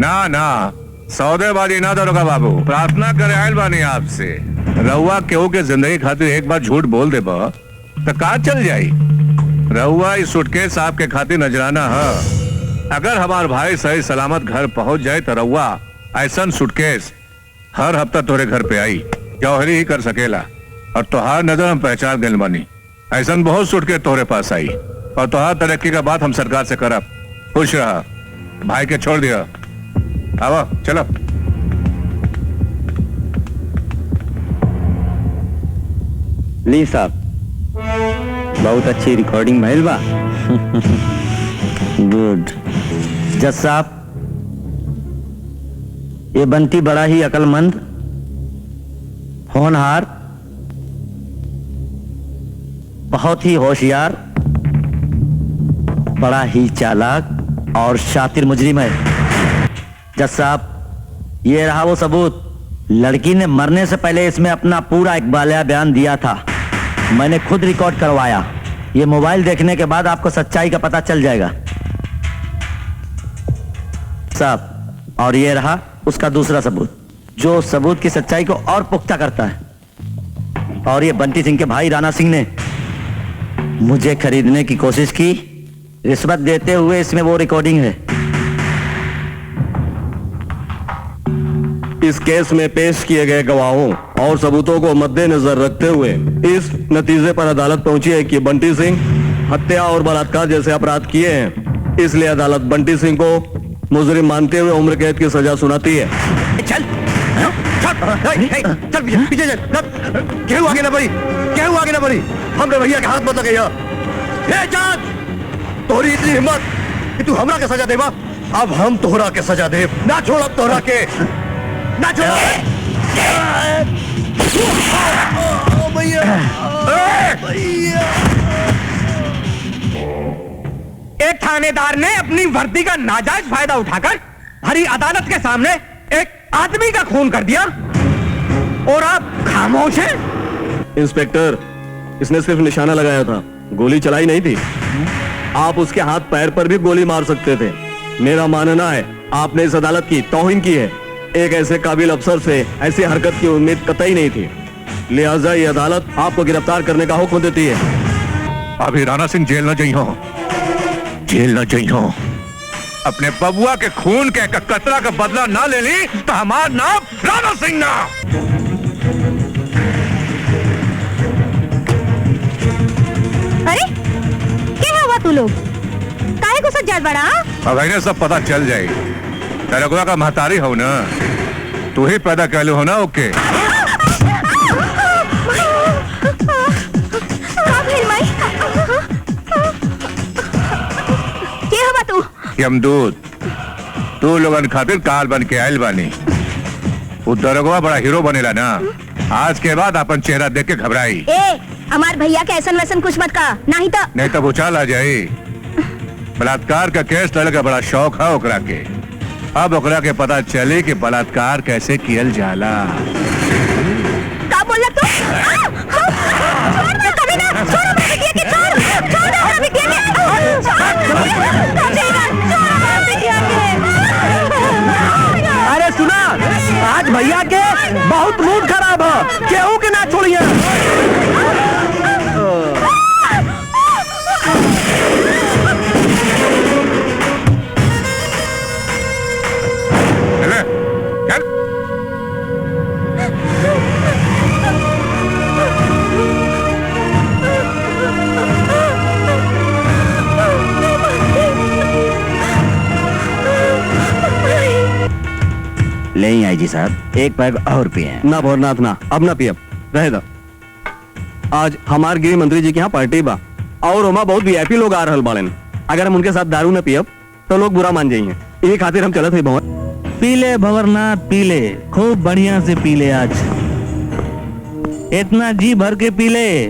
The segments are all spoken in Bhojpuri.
ना ना सौदेबाजी ना दरोगा बाबू, प्रार्थना करे आयल बानी आपसे। रहुआ केहू के जिंदगी खातिर एक बार झूठ बोल दे तो का चल जाई। रहुआ इस सूटकेस आपके खातिर नजराना है। अगर हमार भाई सही सलामत घर पहुंच जाए तो रहुआ ऐसा सूटकेस हर हफ्ता तोरे घर पे आई जौहरी ही कर सकेला। और तोहार नजर हम पहचान गए बानी। ऐसा बहुत सूटकेस तोरे पास आई और तोहार तरक्की का बात हम सरकार से करब। खुश रहा, भाई के छोड़ दिया। आओ चलो। ली साहब, बहुत अच्छी रिकॉर्डिंग भइल बा। गुड। जज साहब, ये बंटी बड़ा ही अक्लमंद, होनहार, बहुत ही होशियार, बड़ा ही चालाक और शातिर मुजरिम है। जज साहब, ये रहा वो सबूत। लड़की ने मरने से पहले इसमें अपना पूरा इकबालिया बयान दिया था। मैंने खुद रिकॉर्ड करवाया। ये मोबाइल देखने के बाद आपको सच्चाई का पता चल जाएगा साहब। और ये रहा उसका दूसरा सबूत, जो सबूत की सच्चाई को और पुख्ता करता है। और ये बंटी सिंह के भाई राणा सिंह ने मुझे खरीदने की कोशिश की, रिश्वत देते हुए इसमें वो रिकॉर्डिंग है। इस केस में पेश किए गए गवाहों और सबूतों को मद्देनजर रखते हुए इस नतीजे पर अदालत पहुंची है कि बंटी सिंह हत्या और बलात्कार जैसे अपराध किए हैं। इसलिए अदालत बंटी सिंह को मुजरिम मानते हुए उम्र कैद की सजा सुनाती है। चल चल पीछे चल। केहू आगे ना बढ़ी, केहू आगे ना बढ़ी। हमरे भैया के हाथ मत लगे। चांद, तोहरी इतनी हिम्मत कि तू हमरा के सजा देबा। अब हम तोहरा के सजा दे, ना छोड़ब तोहरा के, ना छोड़। एक थानेदार ने अपनी वर्दी का नाजायज फायदा उठाकर भरी अदालत के सामने एक आदमी का खून कर दिया और आप खामोश हैं। इंस्पेक्टर, इसने सिर्फ निशाना लगाया था, गोली चलाई नहीं थी। आप उसके हाथ पैर पर भी गोली मार सकते थे। मेरा मानना है आपने इस अदालत की तौहीन की है। एक ऐसे काबिल अफसर से ऐसी हरकत की उम्मीद कतई नहीं थी। लिहाजा ये अदालत आपको गिरफ्तार करने का हुक्म देती है। अभी राणा सिंह जेल न जाइयो, जेल न जाइयो। अपने बबुआ के खून के कतरा का बदला ना ले ली तो हमारा नाम राणा सिंह ना। अरे क्या हुआ तू लोग? काहे को सज्जाद बड़ा? अब इन्हें सब पता चल जाए। दरोगा का महतारी हो ना, तू ही पैदा कहलू हो ना। ओके यमदूत, तू लोगन खातिर काल बन के आयल बानी। वो दरोगा बड़ा हीरो बनेला ना। आज के बाद अपन चेहरा देख के घबराई। हमार भैया के ऐसन वैसन कुछ मत का, नहीं तो उछाल आ जाए। बलात्कार का केस लड़े का बड़ा शौक है ओकरा के। अब ओकरा के पता चले कि बलात्कार कैसे कियल जाला। का बोला तू? छोड़ दे कभी ना, छोड़ मेरे बिटिया के, छोड़ मेरे बिटिया के। अरे सुना, आज भैया के बहुत मूड खराब है, केहू के ना छोड़िए। नहीं आई जी साहब, एक पैग और पिए। ना भोरनाथ ना, अब ना पियब, रहे दा। आज हमार गृह मंत्री जी के यहाँ पार्टी बा और वहाँ बहुत वीआईपी लोग आ रहल बाड़न। अगर हम उनके साथ दारू न पियब तो लोग बुरा मान जाइए। ये खातिर हम चलत है भंवर। पीले भंवरनाथ, पीले खूब बढ़िया से पीले। आज इतना जी भर के पीले,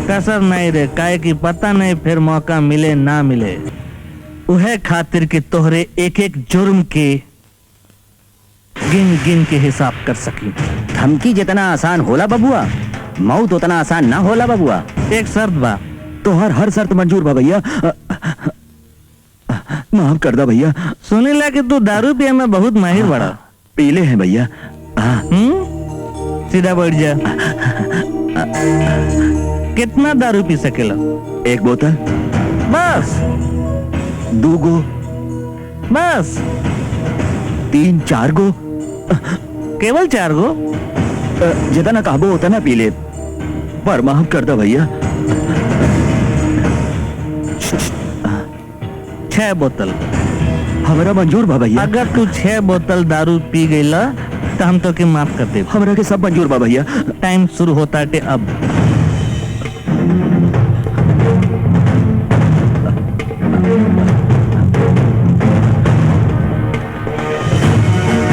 कसर नहीं रे, काहे की पता नहीं फिर मौका मिले ना मिले। उहे खातिर के तोहरे एक एक जुर्म के गिन गिन के हिसाब कर सकी। धमकी जितना आसान होला बबुआ, मौत उतना आसान ना होला बबुआ। एक शर्त बा। तो हर शर्त मंजूर बा भैया। माफ कर दा भैया। सुनीला कि तू दारू पिए में बहुत माहिर बड़ा। पीले हैं भैया। हाँ। सीधा बैठ जा। कितना दारू पी सकेला? 1 बोतल। बस? 2 गो। बस? 3-4 गो। केवल 4 गो? जितना काबू होता ना पी ले, पर माफ कर दा भैया। 6 बोतल। हमारा मंजूर बा भैया। अगर तू 6 बोतल दारू पी गईला तो हम तो के माफ कर दे। हमरा के सब मंजूर बा भैया। टाइम शुरू होता है अब।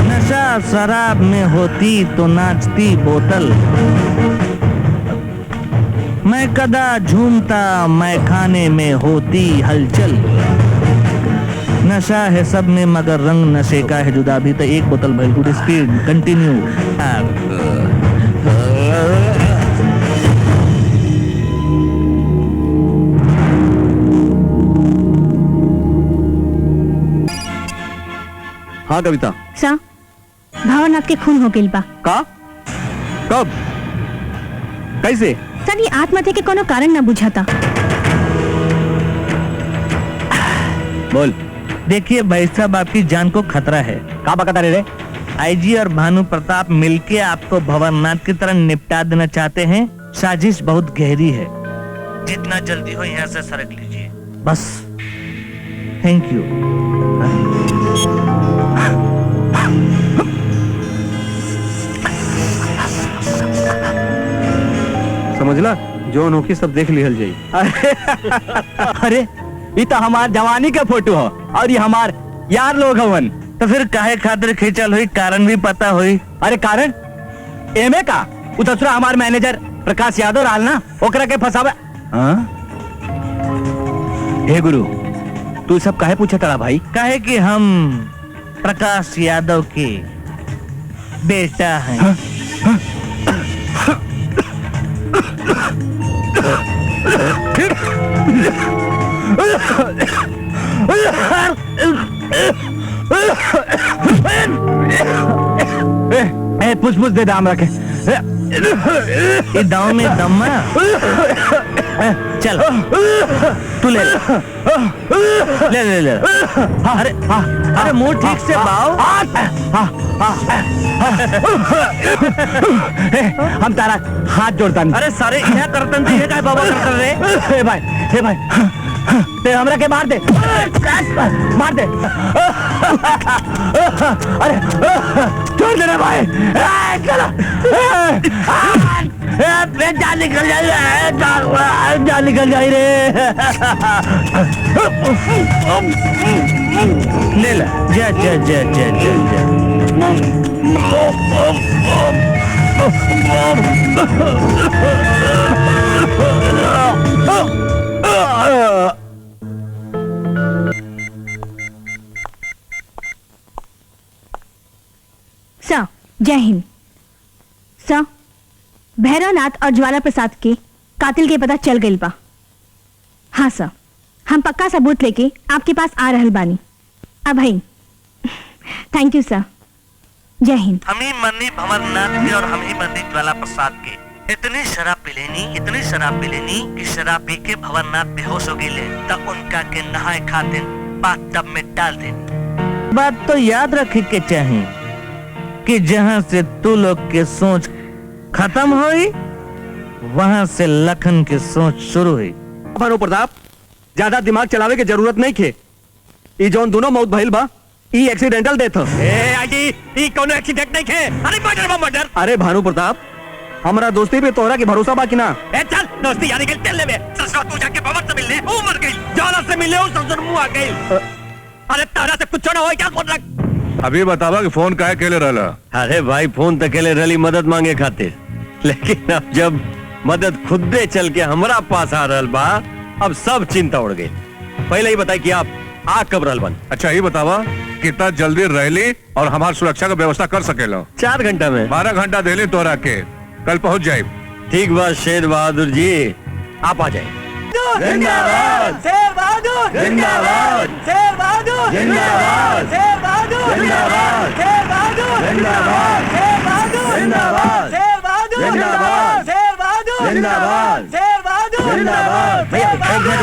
नशा शराब में होती तो नाचती बोतल, मैं कदा झूमता मैं खाने में होती हलचल। नशा है सब में मगर रंग नशे का है जुदा। भी तो 1 बोतल भाई। Good speed continue. हाँ कविता। सा भावनाथ के खून हो गइल बा। का? कब? कैसे? सर ये आत्महत्या के कोनो कारण न बुझाता। बोल। देखिए भाई साहब, आपकी जान को खतरा है। का बकता रे? आईजी और भानु प्रताप मिलके आपको भंवरनाथ की तरह निपटा देना चाहते हैं। साजिश बहुत गहरी है। जितना जल्दी हो यहाँ से सरक लीजिए बस। Thank you. समझला? जो अनोखी सब देख लिहल जाई। अरे ये तो हमार जवानी का फोटो है और ये हमार यार लोग हवन। तो फिर काहे खातिर खींचल हुई? कारण भी पता हुई? अरे कारण एमे का उ दूसरा हमार मैनेजर प्रकाश यादव रहल ना, ओकरा के फसावे। हाँ? हे गुरु, तू सब काहे पूछा तड़ा भाई? काहे कि हम प्रकाश यादव के बेटा हैं। पुछ दे दाम रखे। ये दाव में दम्मा। चल तू ले ले ले ले। अरे मुंह ठीक से बाओ। हम तारा हाथ जोड़ता नहीं। अरे सारे यहाँ करतन थे, ये काय बाबा करतन रे? हे भाई ते हमरा के मार दे, मार दे। अरे छोड़ दे रे भाई। चलो जान निकल जाए, जान निकल जाए रे। ले ला, जा जा जा जा जा जा। सर जय हिंद। सर भैरवनाथ और ज्वाला प्रसाद के कातिल के पता चल गई बा। हाँ सर, हम पक्का सबूत लेके आपके पास आ रहल बानी। अब भाई थैंक यू सर। जय हिंद। हम ही मरनी भंवरनाथ के और हम ही मरनी ज्वाला प्रसाद के। इतनी शराब पी लेनी कि शराब पी के भंवरनाथ बेहोश हो गए, तब उनका के नहाए खाते बाथटब में डाल देनी। बात तो याद रखे के चाहिए कि जहाँ से तू लोग के सोच खत्म हुई, वहाँ से लखन की सोच शुरू हुई। भानु प्रताप, ज्यादा दिमाग चलावे के जरूरत नहीं खे। ई जौन दोनों मौत भइल बा, ई एक्सीडेंटल डेथ ह। ई कोनो एक्सीडेंट नहीं है। अरे मर्डर। अरे भानु प्रताप, हमारा दोस्ती पे तोहरा के भरोसा बा कि ना? चल दोस्ती यानी के चल ले बे। ससुर तू जाके भंवर से मिलने, वो मर गई। ज्वाला से मिलने, वो ससुर मुंह आ गई। अरे तारा से कुछ ना हो, क्या बोल रहा? अभी बतावा कि फोन काहे केले रहला? अरे भाई, फोन तक ले रही मदद मांगे खातिर, लेकिन अब जब मदद खुदे चल के हमारा पास आ रहल बा, अब सब चिंता उड़ गई। पहले ही बताई कि आप आ कब रहल बन? अच्छा ये बतावा कितना जल्दी रैली और हमारी सुरक्षा का व्यवस्था कर सकेला? 4 घंटा में। 12 घंटा देली तोरा के, कल पहुंच जाए। ठीक बात शेर बहादुर जी, आप आ जाए। बहादुर जिंदाबाद शेर बहादुर जिंदाबाद शेर बहादुर जिंदाबाद शेर बहादुर जिंदाबाद शेर बहादुर जिंदाबाद शेर बहादुर जिंदाबाद शेर बहादुर जिंदाबाद शेर बहादुर जिंदाबाद शेर बहादुर जिंदाबाद शेर बहादुर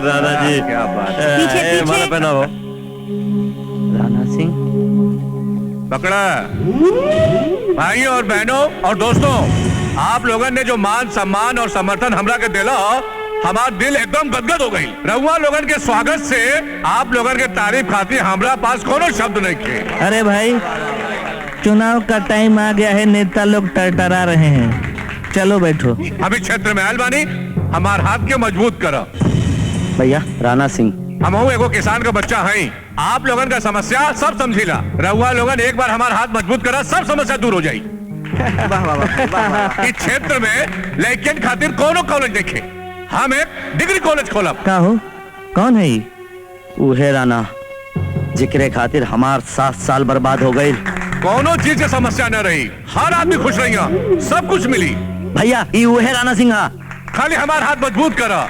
राणा जी क्या बात है। पीछे माला पीछे पहनाओ। राणा सिंह पकड़ा। भाइयों और बहनों और दोस्तों, आप लोगों ने जो मान सम्मान और समर्थन हमरा के दिला, हमारा दिल एकदम गदगद हो गई। रउआ लोगन के स्वागत से आप लोगन के तारीफ खातिर हमरा पास कोनो शब्द नहीं थे। अरे भाई, चुनाव का टाइम आ गया है, नेता लोग टरटरा रहे हैं। चलो बैठो। हम इस क्षेत्र में आयल बानी, हमार हाथ के मजबूत करा। भैया राणा सिंह हम एगो किसान का बच्चा हैं। आप लोगन का समस्या सब समझीला। रउआ लोगन एक बार हमारा हाथ मजबूत करा, सब समस्या दूर हो जाई। इस क्षेत्र में लेकिन खातिर कोनो कॉलेज देखे, हम एक डिग्री कॉलेज खोलब। का हो, कौन है ये? उहे राणा जिक्रे खातिर हमार 7 साल बर्बाद हो गई। कोनो चीज की समस्या न रही, हर आदमी खुश रही, सब कुछ मिली। भैया ये उहे राणा सिंह हा। खाली हमारा हाथ मजबूत करा।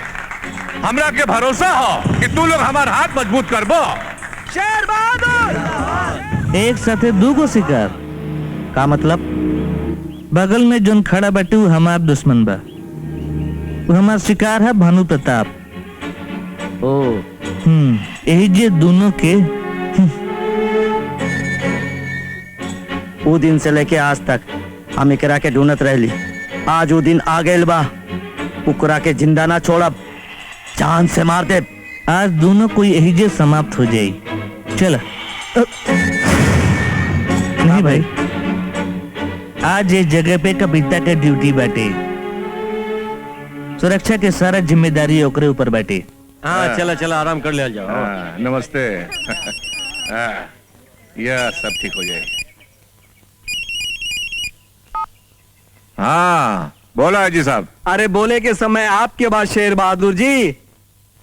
हमरा के भरोसा हो कि तू लोग हमारा हाथ मजबूत करबो। शेर बहादुर एक साथे दूगो शिकार का मतलब? बगल में जोन खड़ा बाटे वो हमार दुश्मन बा, वो हमार शिकार है भानु प्रताप। ओ यही जे दोनों के वो दिन से लेके आज तक हम एकरा के ढूंढत रहली। आज वो दिन आ गइल बा, उकरा के जिंदा ना छोड़ब, जान से मार दे। आज दोनों को यही जे समाप्त हो जाई। चल नहीं भाई, आज ये जगह पे कविता के ड्यूटी बाटे, सुरक्षा के सारा जिम्मेदारी ओकरे ऊपर बाटे। हाँ चला चला आराम कर ले जाओ। नमस्ते। यह सब ठीक हो जाए। हाँ बोला जी साहब। अरे बोले के समय आपके बाद शेर बहादुर जी,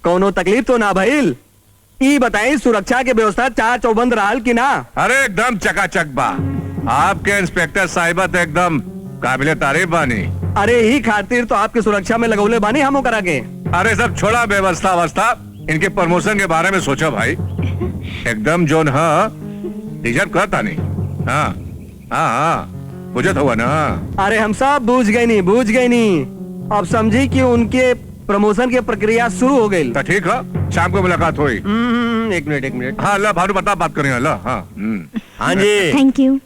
कोनो तकलीफ तो ना भइल? ई बताई सुरक्षा के व्यवस्था चार चौबंद रहल की ना? अरे एकदम चकाचक बा। आपके इंस्पेक्टर साहिबा तो एकदम काबिले तारीफ बानी। अरे ही खातिर तो आपकी सुरक्षा में लगौले बानी हम करा के। अरे सब छोड़ा व्यवस्था अवस्था, इनके प्रमोशन के बारे में सोचा भाई। एकदम जोन डिजर्व करता नहीं। हाँ हाँ हाँ बुझत हुआ ना। अरे हम सब बूझ गए नहीं। अब समझी कि उनके प्रमोशन की प्रक्रिया शुरू हो गई। तो ठीक है, शाम को मुलाकात हुई। एक मिनट। हाँ अल्लाह भानु बता बात करें। अल्लाह हाँ हाँ जी थैंक यू।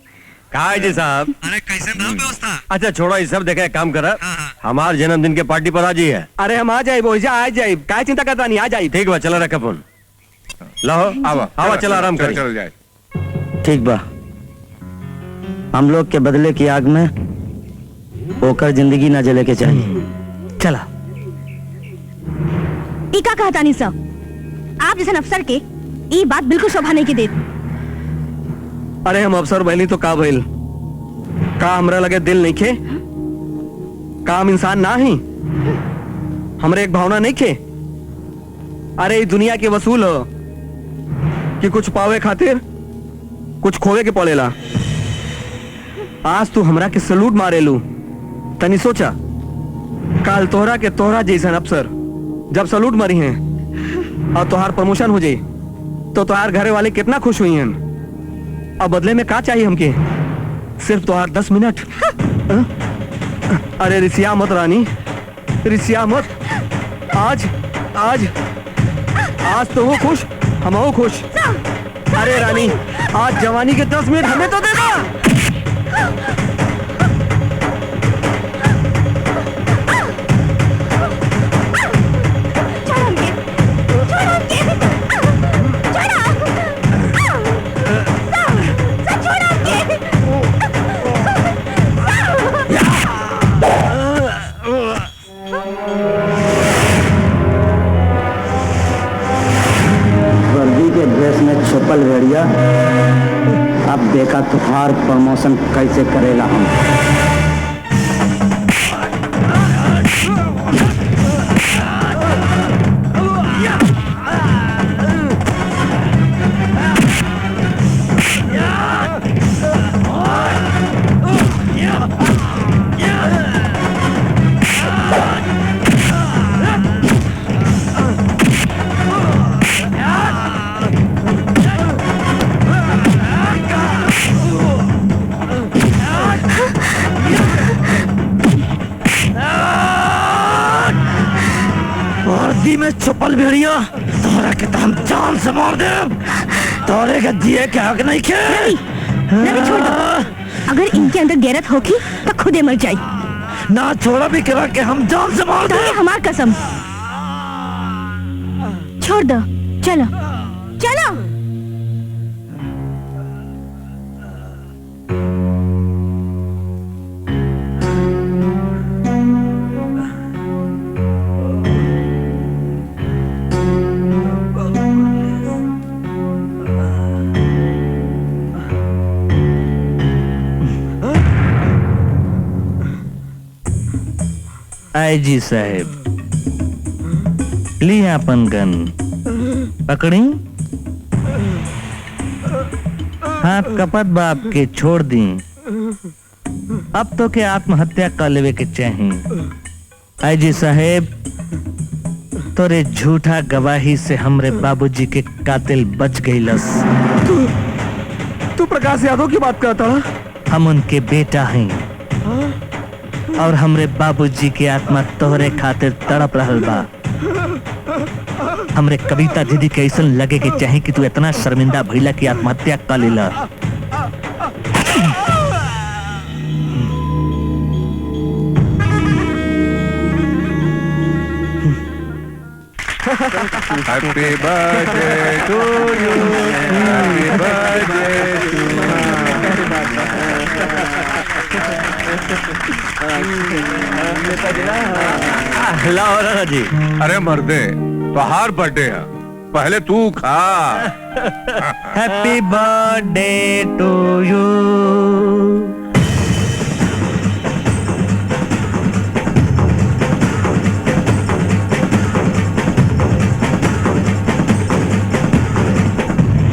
कहा है जी साहब? अरे कैसे व्यवस्था? अच्छा छोड़ो ये सब, देखा काम करा। हमारे जन्मदिन के पार्टी पर आ जी है। अरे हम आ जाए, आ जाए, क्या चिंता करता नहीं, आ जाए। ठीक बा, चला रखा फोन। लाओ आवा चला आराम कर। चल जाए। ठीक बा, हम लोग के बदले की आग में होकर जिंदगी न जले के चाहिए। चला। इका कहता नहीं सर, आप जैसे अफसर के ये बात बिल्कुल शोभा नहीं की देत। अरे हम अफसर बहनी तो का भइल? का हमरा लगे दिल नहीं खे? का हम इंसान ना ही? हमरे एक भावना नहीं खे? अरे ये दुनिया के वसूल हो कि कुछ पावे खातिर कुछ खोवे के पड़ेला। आज तू हमरा के सलूट मारेलू, तनी सोचा काल तोहरा के तोहरा जैसन अफसर जब सलूट मरी हैं और तोहार प्रमोशन हो जाई तो तोहार घरे वाले कितना खुश हुई हैं। अब बदले में क्या चाहिए हमके? सिर्फ तोहार 10 मिनट। अरे रिसिया मत रानी, रिसिया मत। आज आज आज तो वो खुश, हम हो खुश। अरे रानी, आज जवानी के 10 मिनट हमें तो दे दो। वर्दी के ड्रेस में छुपल भेड़िया, अब देखा तुम्हार प्रमोशन कैसे करेगा हम। में छुपल भेड़िया, तोरा के तो हम जान से मार दे। तोरे के दिए के हक नहीं के। रवि छोड़ दो। अगर इनके अंदर गैरत होगी तो खुदे मर जाए। ना छोड़ा भी करा के हम जान से मार दे। हमार कसम। छोड़ दो, चलो चलो। आईजी साहब, ली अपन गन पकड़ी, हाथ कपत बाप के छोड़ दी। अब तो के आत्महत्या कर लेवे के चाहिए। आईजी साहेब, तोरे झूठा गवाही से हमरे बाबूजी के कातिल बच गईलस। तू प्रकाश यादव की बात करता है? हम उनके बेटा हैं और हमरे बाबूजी की आत्मा तोहरे खातिर तड़प रहल बा। हमरे कविता दीदी के ऐसा लगे कि चाहे कि तू इतना शर्मिंदा भइला की आत्महत्या कर लेला। Happy birthday to you, happy birthday लाओ जी। अरे मर्दे, बाहर बर्थडे है, पहले तू खा। Happy birthday to you.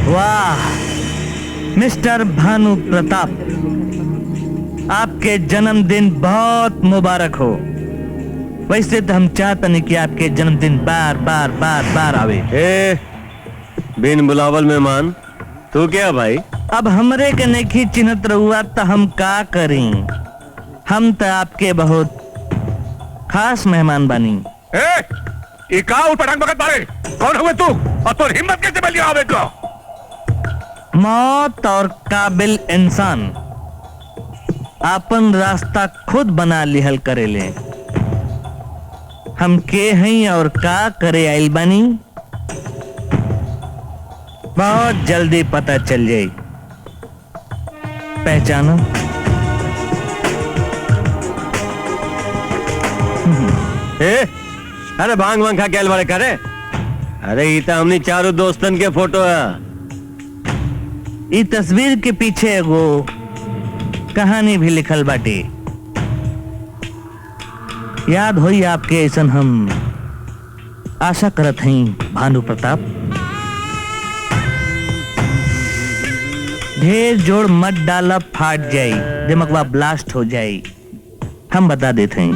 वाह मिस्टर भानु प्रताप, आपके जन्मदिन बहुत मुबारक हो। वैसे तो हम चाहते नहीं कि आपके जन्मदिन बार बार बार बार आवे। ए, बिन बुलावल मेहमान, तू क्या भाई? अब हमरे के नहीं चिन्हत रहुआ तो हम का करें? हम तो आपके बहुत खास मेहमान बनी। पटांग बगत मारे, कौन हुए तू और तो हिम्मत कैसे बन गया आवे को? मौत और काबिल इंसान अपन रास्ता खुद बना लिहल करेले। हम के हैं और का करे आइल बानी, बहुत जल्दी पता चल जाए। पहचानो? अरे भांग वांग खा के बड़े करे। अरे ये तो हमने चारों दोस्तन के फोटो है। इस तस्वीर के पीछे एगो कहानी भी लिखल बाटे। याद होई आपके ऐसन हम आशा करत हैं भानु प्रताप। ढेर जोड़ मत डाला, फाट जाई, दिमकवा ब्लास्ट हो जाई। हम बता देते हैं,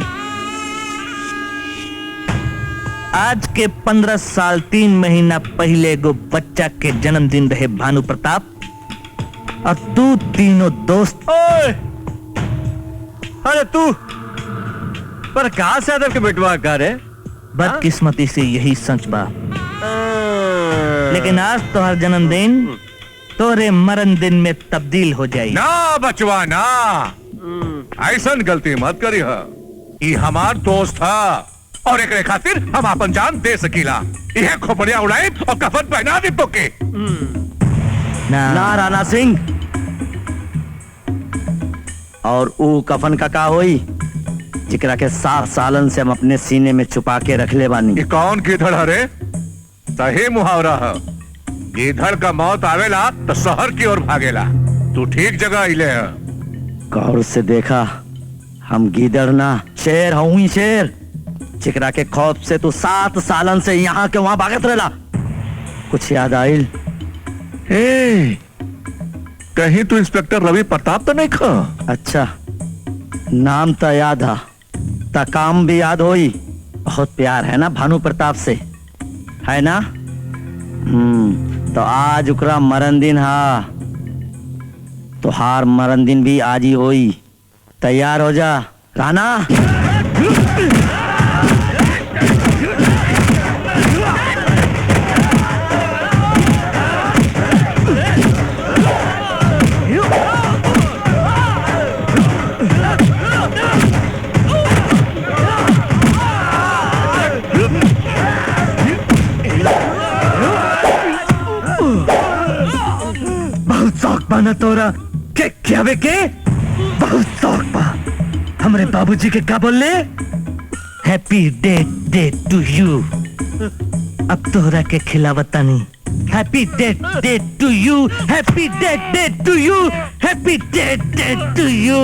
आज के 15 साल 3 महीना पहले एगो बच्चा के जन्मदिन रहे भानु प्रताप, और तू तीनों दोस्त। ओए! अरे तू प्रकाश यादव के बेटवा का रे? बदकिस्मती से यही सच बा, लेकिन आज तो हर जन्मदिन तोरे मरण दिन में तब्दील हो जाए। ना बचवा ना, ऐसन गलती मत करी है। ये हमार दोस्त था और एक खातिर हम अपन जान दे सकीला। यह खोपड़िया उड़ाई और कफन पहना दी पोके। ना राणा सिंह, और ऊ कफन का होई जिकरा के 7 सालन से हम अपने सीने में छुपा के रख ले बानी। ये कौन गिधड़ हरे? सही मुहावरा है, गिधड़ का मौत आवेला तो शहर की ओर भागेला। तू ठीक जगह आइले है। गौर से देखा, हम गीदड़ ना शेर हूँ ही शेर। जिकरा के खौफ से तू 7 सालन से यहाँ के वहां भागत रहला। कुछ याद आइल? कहीं तू इंस्पेक्टर रवि प्रताप तो नहीं खा? अच्छा, नाम तो याद है, ता काम भी याद होई। बहुत प्यार है ना भानु प्रताप से, है ना? तो आज उकरा मरण दिन हा, तो हार मरण दिन भी आज ही होई। तैयार हो जा राणा। बाना तोरा के क्या वे के बहुत शौक बा। हमरे बाबूजी के क्या बोले? Happy day to you. अब तोहरा के खिलावता नहीं। Happy day to you, happy day to you, happy day to you.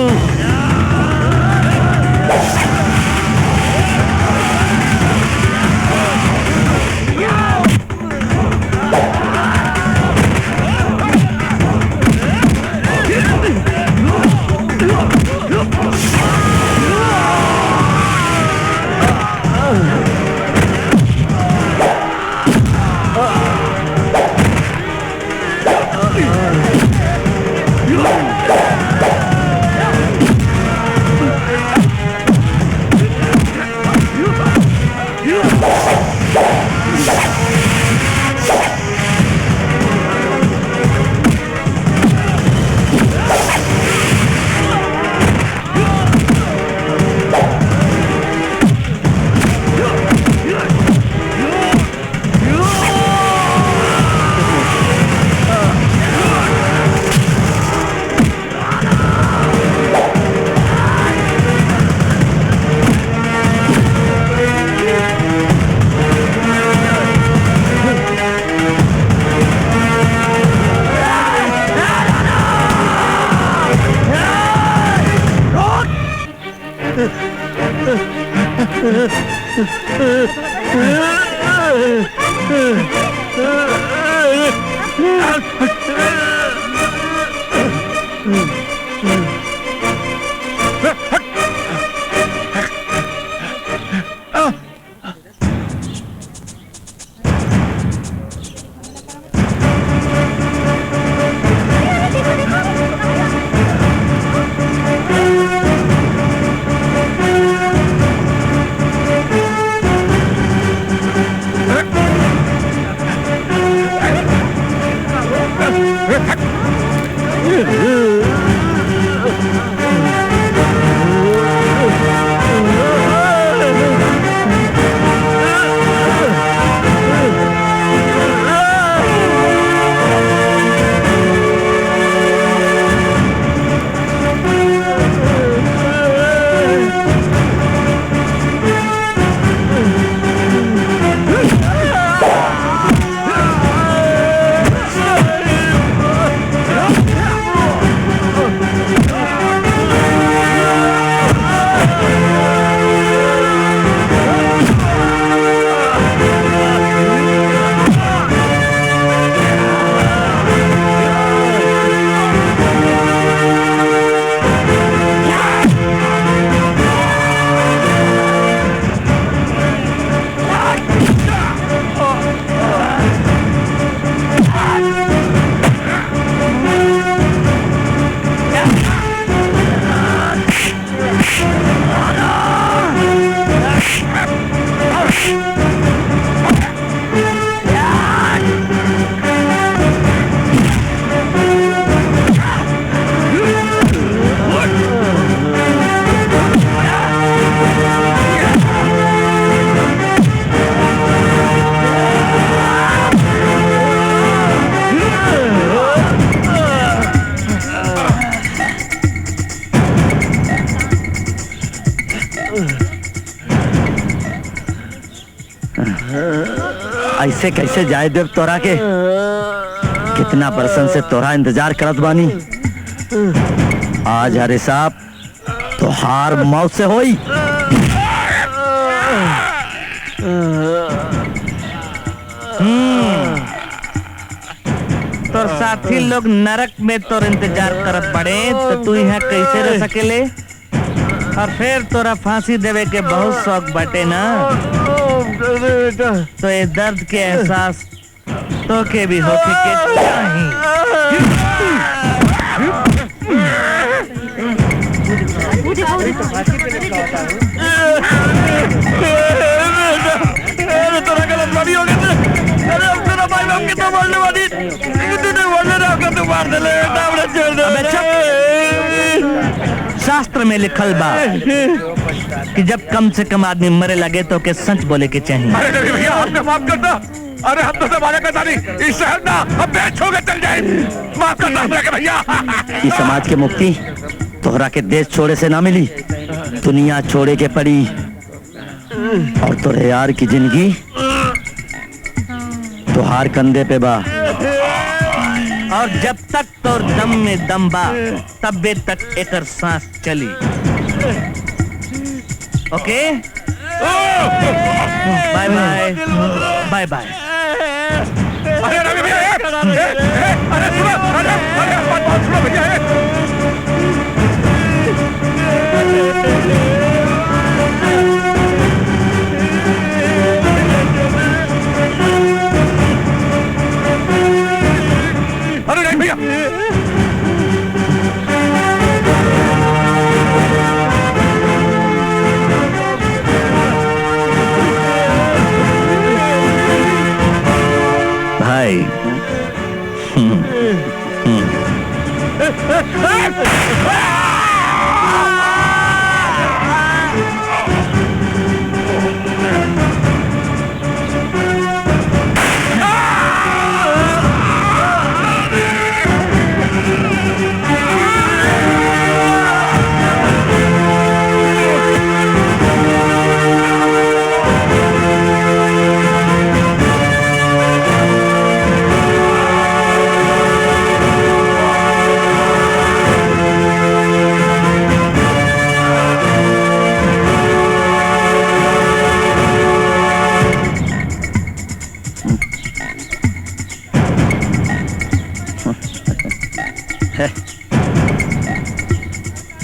ऐसे कैसे जाए देव तोरा के? कितना बरसन से तोरा इंतजार करत बानी। आज हरे साहब तोहार मौत से होई। तोर साथी लोग नरक में तोर इंतजार करत पड़े तो तू यहाँ कैसे रह सकेले? और फिर तोरा फांसी देवे के बहुत शौक बटे ना, तो ये दर्द के एहसास तो के भी होके के चाहिए। तोरा गलत बानी हो गया। अरे अब तेरा भाई बाप कितना मारने वाली तूने बोलने ना कर तू मार दे ले हमने छोड़ दे। शास्त्र में लिखल बा कि जब कम से कम आदमी मरे लगे तो के सच बोले के चाहिए। अरे नहीं भैया, आपने माफ कर दो। अरे हम तो वादा करता नहीं, इस शहर ना हम बेच छोड़ के चल जाए। माफ करना हमरा के भैया। इस समाज के मुक्ति तोहरा के देश छोड़े से ना मिली, दुनिया छोड़े के पड़ी। और तोरे यार की जिंदगी तुहार कंधे पे बा। और जब तक तोर दम में दम बा तबे तक एकर सांस चली। ओके, बाय बाय बाय बाय। अरे रवि भैया, अरे सुनो, अरे बात सुनो भैया। अरे नहीं भैया, भाई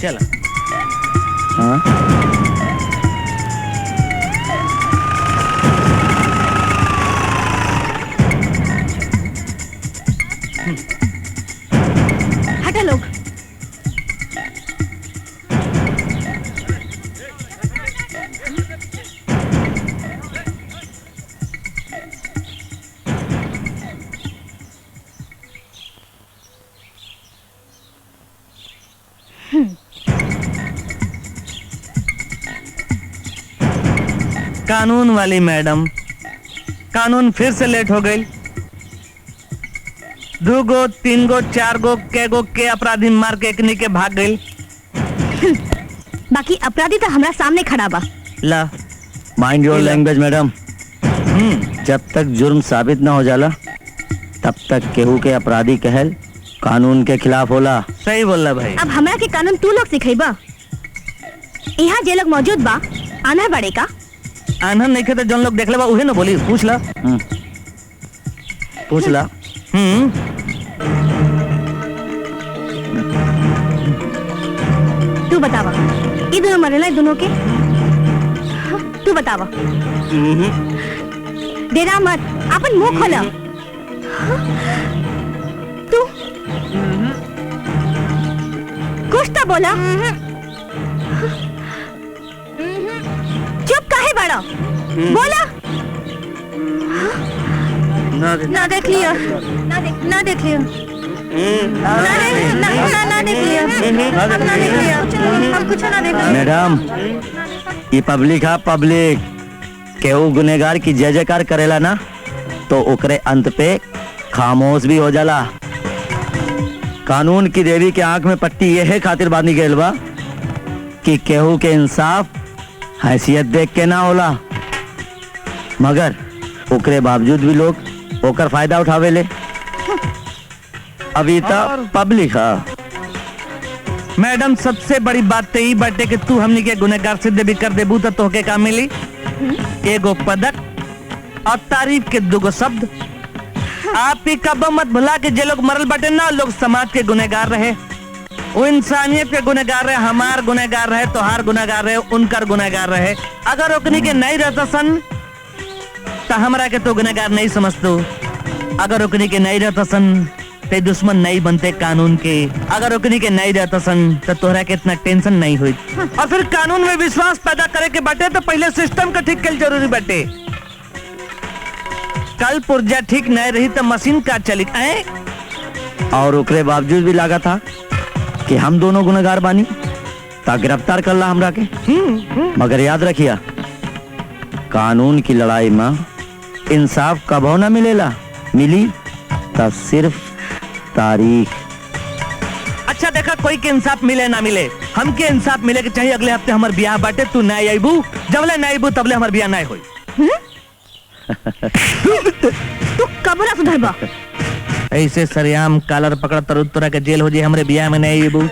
चला। हटा लोग। कानून वाली मैडम, कानून फिर से लेट हो गई। 2 गो 3 गो 4 गो के अपराधी मार के एकनी के भाग गई। बाकी अपराधी तो हमारा सामने खड़ा बा। ला, माइंड योर लैंग्वेज मैडम। जब तक जुर्म साबित ना हो जाला तब तक केहू के अपराधी कहल कानून के खिलाफ होला। सही बोला भाई। अब हमरा के कानून तू लोग सिखेबा। यहाँ जे लोग मौजूद बा आना बड़े का। आनंद नहीं तो जौन लोग देख ले बा उहे न बोली। पूछ ला, पूछ ला। तू बतावा, ये दोनों मरेला दोनों के। हाँ, तू बतावा। डेरा मत, अपन मुंह खोला। हाँ, तू कुछ तो बोला। चुप काहे बड़ा? बोला। ना देख लिया, ना देख लिया, ना देख लिया, हम कुछ ना देखा। मैडम, ये पब्लिक है, पब्लिक। केहू गुनेगार की जय जयकार करेला ना तो ओकरे अंत पे खामोश भी हो जाला। कानून की देवी के आंख में पट्टी यह खातिर बांधी गइल बा कि केहू के इंसाफ हैसियत देख के ना होला, मगर ओकरे बावजूद भी लोग ओकर फायदा उठावे ले। अभी तक पब्लिक है। मैडम, सबसे बड़ी बात तो यही बाटे कि तू हमनी के गुनहगार सिद्ध भी कर देबू तो तोहके का मिली? एगो पदक और तारीफ के 2 गो शब्द। आप ही कब मत भुला के जे लोग मरल बाटे ना, लोग समाज के गुनहगार रहे, वो इंसानियत के गुनहगार रहे, हमार गुनहगार रहे, तोहार गुनहगार रहे, उनकर गुनहगार रहे। अगर ओकनी के नहीं रहता सन तो हमरा के तो गुनहगार नहीं समझतो। अगर ओकनी के नहीं रहता सन ते दुश्मन नहीं बनते कानून के। अगर ओकनी के नहीं रहता सन तो तोहरा के इतना टेंशन नहीं हुई। और फिर कानून में विश्वास पैदा करे के बाटे तो पहले सिस्टम का ठीक कल जरूरी बाटे। कल पुर्जा ठीक नहीं रही तो मशीन का चली। और ओकरे बावजूद भी लगा था कि हम दोनों गुनहगार बानी ता गिरफ्तार कर ला हमरा के। मगर याद रखिया, कानून की लड़ाई में इंसाफ कबो ना मिलेला, मिली तब सिर्फ तारीख। अच्छा देखा, कोई के इंसाफ मिले ना मिले, हमके इंसाफ मिले के चाहिए। अगले हफ्ते हमार ब्याह बाटे, तू ना आईबू, जबले ना आईबू तबले हमार ब्याह ना होई। तू कब ना सुधरबा? ऐसे सरेआम कालर पकड़ तर के जेल हो जाए, हमरे ब्याह में नहीं आईबू।